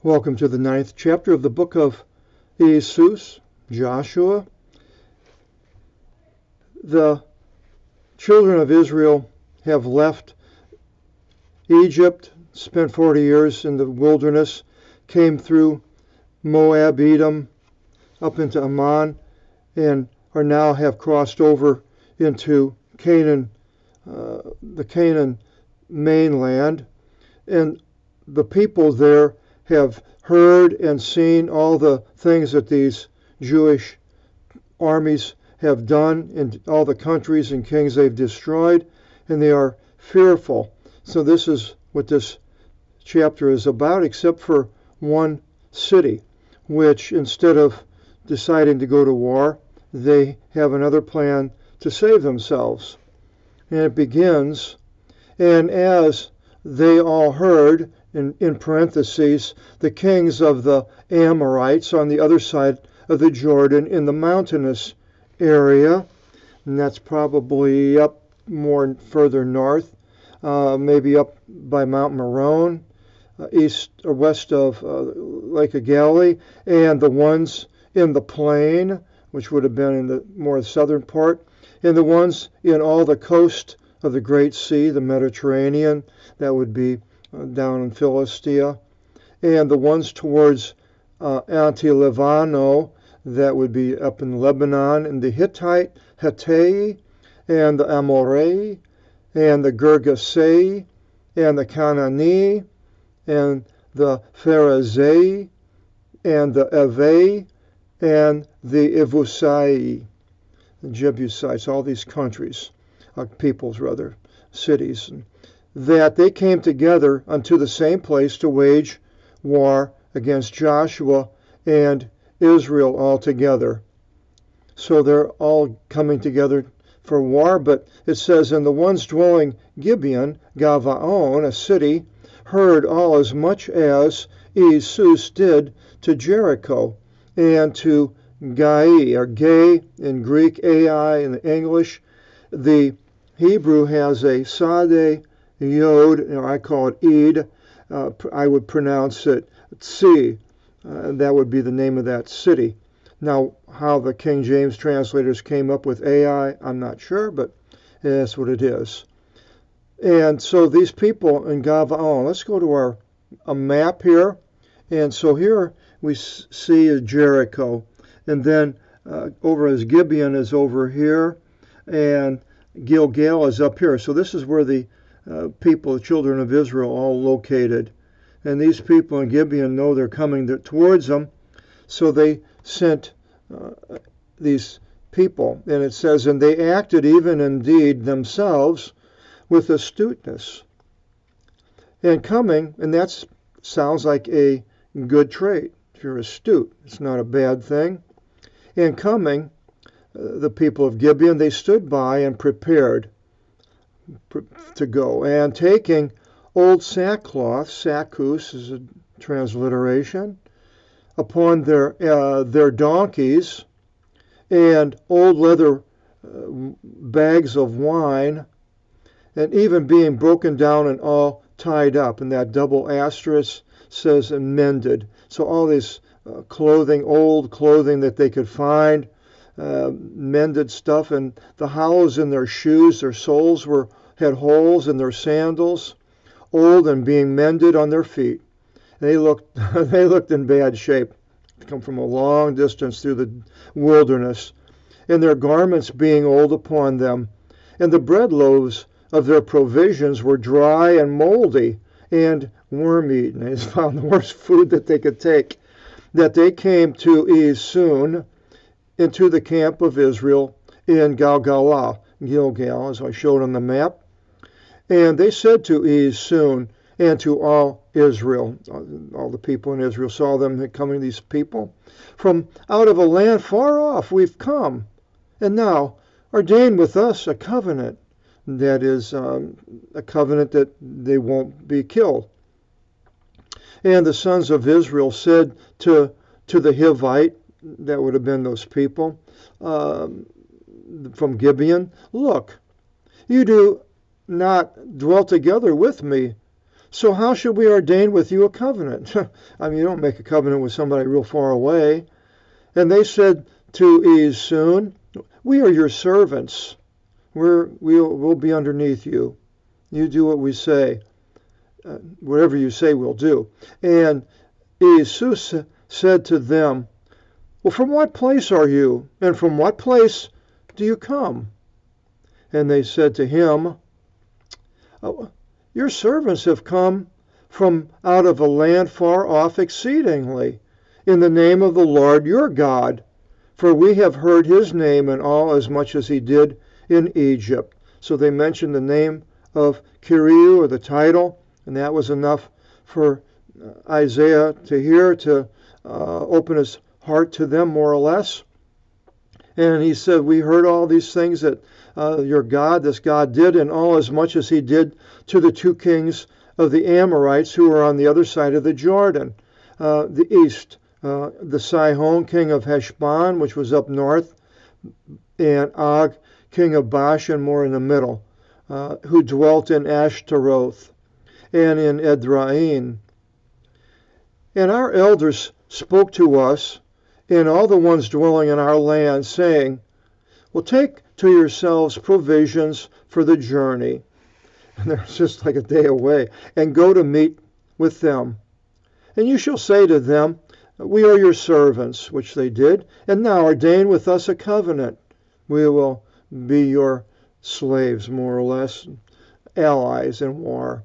Welcome to the 9th chapter of the book of Jesus, Joshua. The children of Israel have left Egypt, spent 40 years in the wilderness, came through Moab, Edom, up into Ammon, and are now have crossed over into Canaan, the Canaan mainland. And the people there have heard and seen all the things that these Jewish armies have done in all the countries and kings they've destroyed, and they are fearful. So this is what this chapter is about, except for one city, which instead of deciding to go to war, they have another plan to save themselves. And it begins, and as they all heard, in parentheses, the kings of the Amorites on the other side of the Jordan in the mountainous area, and that's probably up more further north, maybe up by Mount Meron, east or west of Lake of Galilee, and the ones in the plain, which would have been in the more southern part, and the ones in all the coast of the Great Sea, the Mediterranean, that would be down in Philistia, and the ones towards Anti-Levano, that would be up in Lebanon, and the Hittite, and the Amorei, and the Girgasei, and the Canaanei, and the Pharisee, and the Evei, and the Evusai, the Jebusites, all these countries, peoples rather, cities, that they came together unto the same place to wage war against Joshua and Israel all together. So they're all coming together for war, but it says, and the ones dwelling Gibeon, Gavaon, a city, heard all as much as Jesus did to Jericho and to Gai, or Gay in Greek, Ai in English. The Hebrew has a Sade Yod, or I call it Eid. I would pronounce it Tsi. That would be the name of that city. Now, how the King James translators came up with Ai, I'm not sure, but that's what it is. And so these people in Gavaon, let's go to a map here. And so here we see Jericho. And then over as Gibeon is over here, and Gilgal is up here. So this is where the people, the children of Israel, all located. And these people in Gibeon know they're coming towards them, so they sent these people. And it says, and they acted even indeed themselves with astuteness. And coming, and that sounds like a good trait. If you're astute, it's not a bad thing. And coming, the people of Gibeon, they stood by and prepared to go, and taking old sackcloth, sakkus is a transliteration, upon their donkeys, and old leather bags of wine, and even being broken down and all tied up, and that double asterisk says and mended. So all this clothing, old clothing that they could find, mended stuff, and the hollows in their shoes, their soles had holes in their sandals, old and being mended on their feet. They looked in bad shape. They come from a long distance through the wilderness, and their garments being old upon them, and the bread loaves of their provisions were dry and moldy and worm-eaten. They found the worst food that they could take. That they came to Esun, into the camp of Israel in Gilgal, as I showed on the map. And they said to Esun and to all Israel, all the people in Israel saw them coming, these people, from out of a land far off we've come, and now ordain with us a covenant, that is a covenant that they won't be killed. And the sons of Israel said to the Hivite, that would have been those people from Gibeon, look, you do not dwell together with me, So how should we ordain with you a covenant? I mean, you don't make a covenant with somebody real far away. And they said to Esun, we are your servants. We'll be underneath you. You do what we say. Whatever you say, we'll do. And Esun said to them, well, from what place are you? And from what place do you come? And they said to him, your servants have come from out of a land far off exceedingly, in the name of the Lord your God, for we have heard his name in all as much as he did in Egypt. So they mentioned the name of Kyriou, or the title, and that was enough for Isaiah to hear, to open his heart to them, more or less. And he said, we heard all these things that your God, this God, did, and all as much as he did to the two kings of the Amorites who were on the other side of the Jordan, the east, the Sihon, king of Heshbon, which was up north, and Og, king of Bashan, more in the middle, who dwelt in Ashtaroth and in Edraim. And our elders spoke to us, and all the ones dwelling in our land, saying, well, take to yourselves provisions for the journey. And they're just like a day away, and go to meet with them. And you shall say to them, we are your servants, which they did, and now ordain with us a covenant. We will be your slaves, more or less, allies in war.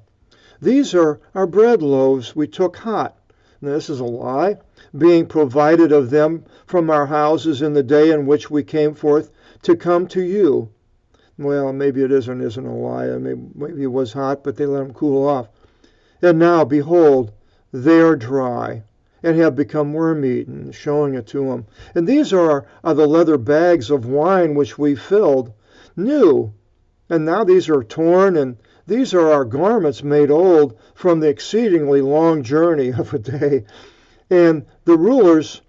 These are our bread loaves we took hot. Now, this is a lie, being provided of them from our houses in the day in which we came forth to come to you. Well, maybe it isn't a lie. Maybe it was hot, but they let them cool off. And now, behold, they are dry and have become worm-eaten, showing it to them. And these are the leather bags of wine which we filled, new. And now these are torn, and these are our garments made old from the exceedingly long journey of a day. And the rulers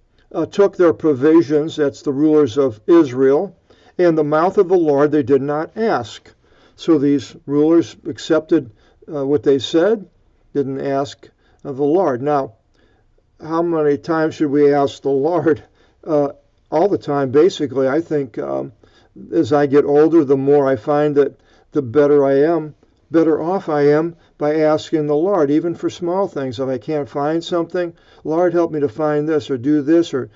took their provisions, that's the rulers of Israel, and the mouth of the Lord they did not ask. So these rulers accepted what they said, didn't ask of the Lord. Now, how many times should we ask the Lord? All the time, basically. I think as I get older, the more I find that the better off I am by asking the Lord, even for small things. If I can't find something, Lord, help me to find this, or do this, or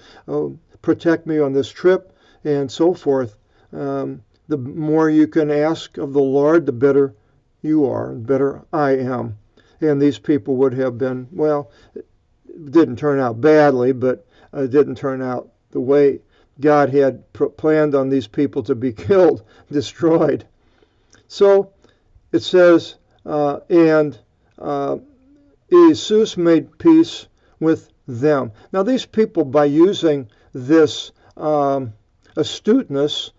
protect me on this trip, and so forth. The more you can ask of the Lord, the better you are, the better I am. And these people would have been, well, it didn't turn out badly, but it didn't turn out the way God had planned on these people to be killed, destroyed. So it says, and Jesus made peace with them. Now these people, by using this astuteness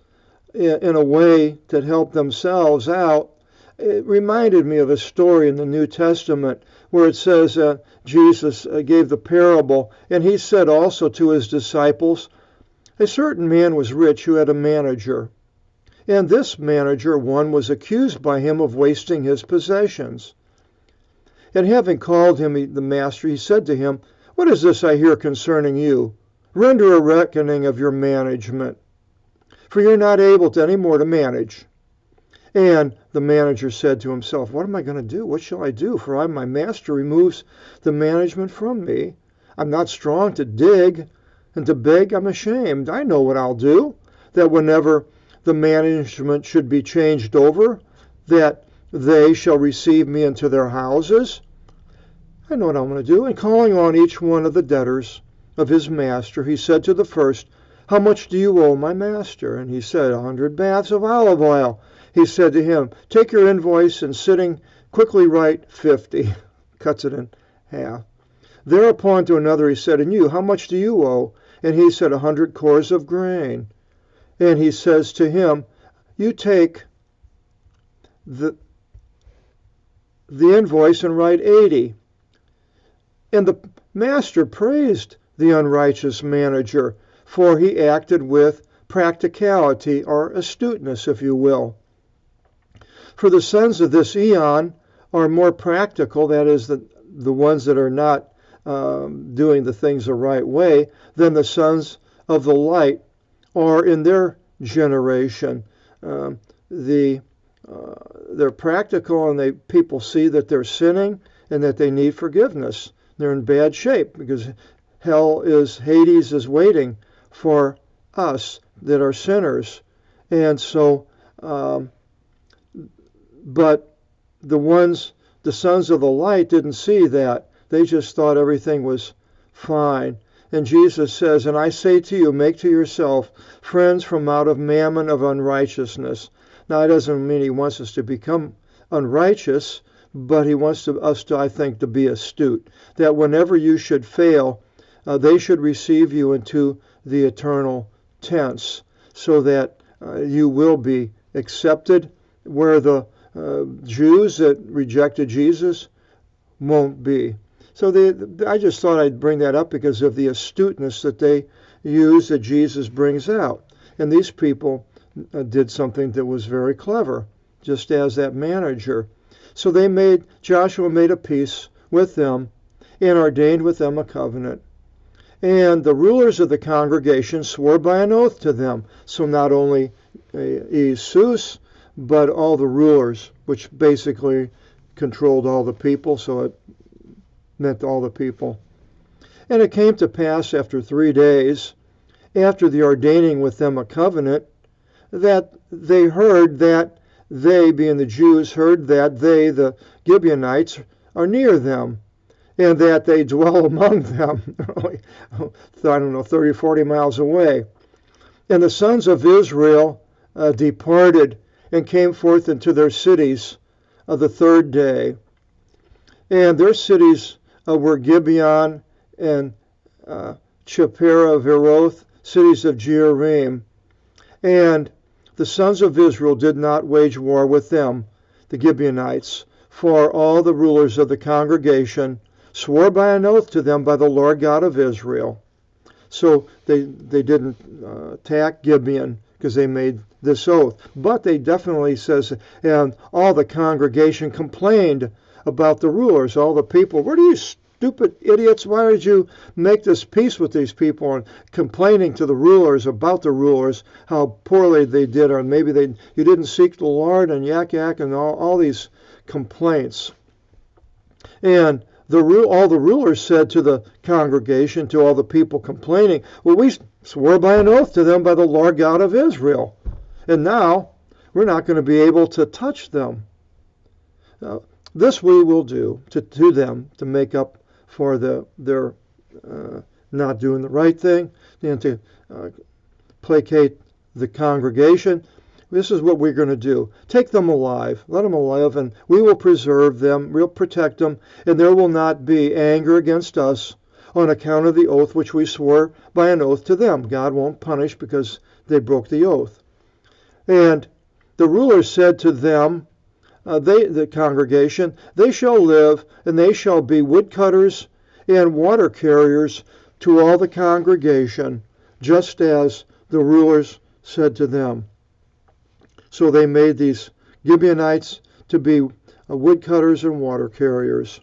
in a way that helped themselves out, it reminded me of a story in the New Testament where it says Jesus gave the parable, and he said also to his disciples, a certain man was rich who had a manager. And this manager, one, was accused by him of wasting his possessions. And having called him the master, he said to him, what is this I hear concerning you? Render a reckoning of your management, for you're not able to any more to manage. And the manager said to himself, what am I going to do? What shall I do? For my master removes the management from me. I'm not strong to dig, and to beg I'm ashamed. I know what I'll do, that whenever the management should be changed over, that they shall receive me into their houses. I know what I'm going to do. And calling on each one of the debtors of his master, he said to the first, how much do you owe my master? And he said, 100 baths of olive oil. He said to him, take your invoice and sitting quickly write 50. Cuts it in half. Thereupon to another he said, and you, how much do you owe? And he said, 100 cores of grain. And he says to him, you take the invoice and write 80. And the master praised the unrighteous manager, for he acted with practicality, or astuteness, if you will. For the sons of this eon are more practical, that is, the ones that are not doing the things the right way, than the sons of the light are in their generation. They're practical, and people see that they're sinning and that they need forgiveness. They're in bad shape because Hades is waiting for us that are sinners. And so, but the sons of the light didn't see that. They just thought everything was fine. And Jesus says, and I say to you, make to yourself friends from out of mammon of unrighteousness. Now, it doesn't mean he wants us to become unrighteous, but he wants us to, I think, to be astute. That whenever you should fail, they should receive you into the eternal tents, so that you will be accepted, where the Jews that rejected Jesus won't be. So I just thought I'd bring that up because of the astuteness that they use, that Jesus brings out. And these people did something that was very clever, just as that manager. So Joshua made a peace with them and ordained with them a covenant. And the rulers of the congregation swore by an oath to them. So not only Jesus, but all the rulers, which basically controlled all the people, so it meant all the people. And it came to pass after 3 days, after the ordaining with them a covenant, that they heard that they, being the Jews, heard that they, the Gibeonites, are near them, and that they dwell among them, I don't know, 30, 40 miles away. And the sons of Israel departed and came forth into their cities the 3rd day. And their cities were Gibeon and Chephira-Veroth, cities of Jearim. And the sons of Israel did not wage war with them, the Gibeonites, for all the rulers of the congregation swore by an oath to them by the Lord God of Israel. So they didn't attack Gibeon because they made this oath. But they definitely says, and all the congregation complained about the rulers, all the people. What are you stupid idiots? Why did you make this peace with these people? And complaining to the rulers about the rulers, how poorly they did, or maybe you didn't seek the Lord, and yak and all these complaints. And all the rulers said to the congregation, to all the people complaining, well, we swore by an oath to them by the Lord God of Israel, and now we're not going to be able to touch them. This we will do to them to make up for their not doing the right thing, and to placate the congregation. This is what we're going to do. Take them alive. Let them alive, and we will preserve them. We'll protect them, and there will not be anger against us on account of the oath which we swore by an oath to them. God won't punish because they broke the oath. And the rulers said to them, the congregation, they shall live, and they shall be woodcutters and water carriers to all the congregation, just as the rulers said to them. So they made these Gibeonites to be woodcutters and water carriers.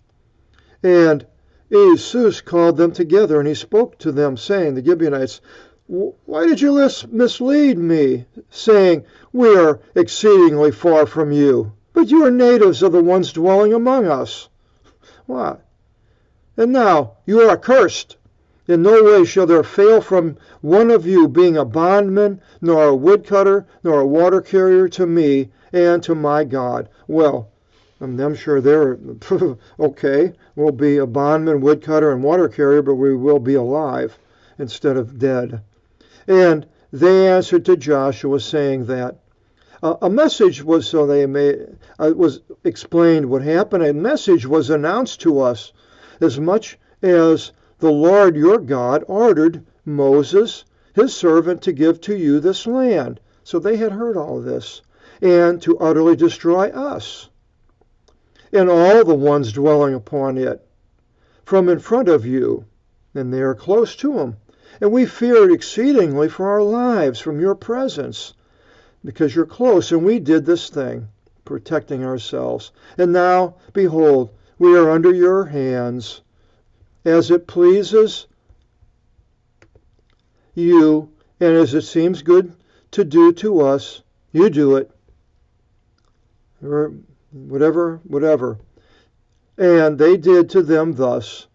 And Jesus called them together, and he spoke to them, saying, the Gibeonites, why did you mislead me, saying, we are exceedingly far from you, but you are natives of the ones dwelling among us? What? And now you are accursed. In no way shall there fail from one of you being a bondman, nor a woodcutter, nor a water carrier to me and to my God. Well, I'm sure they're okay. We'll be a bondman, woodcutter, and water carrier, but we will be alive instead of dead. And they answered to Joshua, saying that a message was, so they was explained what happened. A message was announced to us, as much as the Lord your God ordered Moses, his servant, to give to you this land. So they had heard all this, and to utterly destroy us and all the ones dwelling upon it from in front of you. And they are close to him. And we feared exceedingly for our lives from your presence, because you're close, and we did this thing. protecting ourselves. And now, behold, we are under your hands. As it pleases you, and as it seems good to do to us, you do it. Or whatever. And they did to them thus.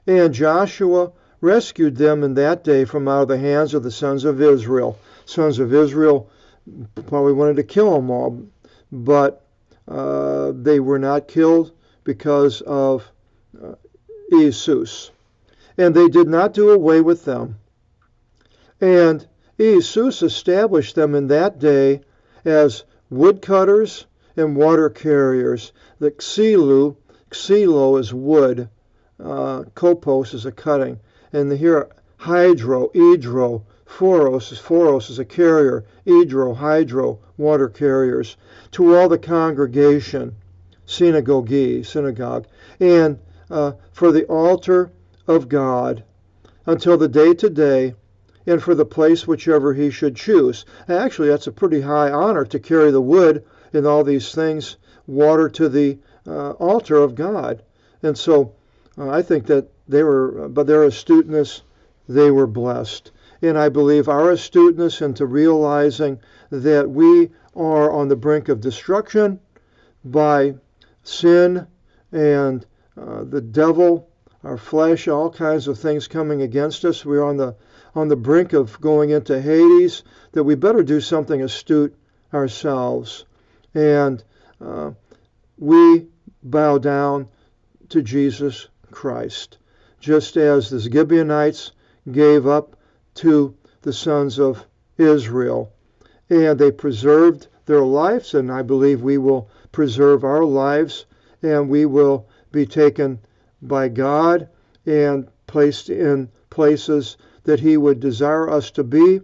And Joshua rescued them in that day from out of the hands of the sons of Israel. Sons of Israel probably wanted to kill them all, but they were not killed because of Jesus. And they did not do away with them. And Jesus established them in that day as woodcutters and water carriers. The xylo is wood, kopos is a cutting, and here hydro, phoros is a carrier, hydro, water carriers, to all the congregation, synagogue, and for the altar of God, until the day to day, and for the place whichever he should choose. Actually, that's a pretty high honor to carry the wood and all these things, water to the altar of God. And so I think that by their astuteness, they were blessed. And I believe our astuteness into realizing that we are on the brink of destruction by sin and the devil, our flesh, all kinds of things coming against us. We're on the brink of going into Hades, that we better do something astute ourselves. And we bow down to Jesus Christ, just as the Gibeonites gave up to the sons of Israel. And they preserved their lives, and I believe we will preserve our lives, and we will be taken by God and placed in places that he would desire us to be.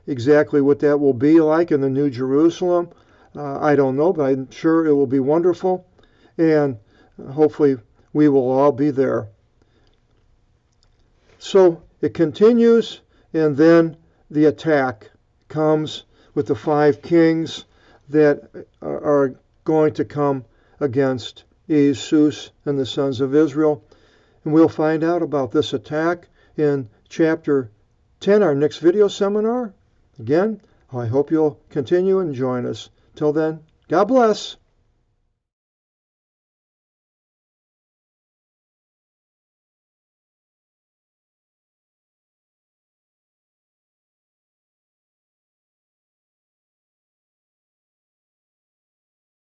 Exactly what that will be like in the New Jerusalem, I don't know, but I'm sure it will be wonderful, and hopefully we will all be there. So it continues, and then the attack comes with the 5 kings that are going to come against Jesus and the sons of Israel. And we'll find out about this attack in chapter 10, our next video seminar. Again, I hope you'll continue and join us. Till then, God bless.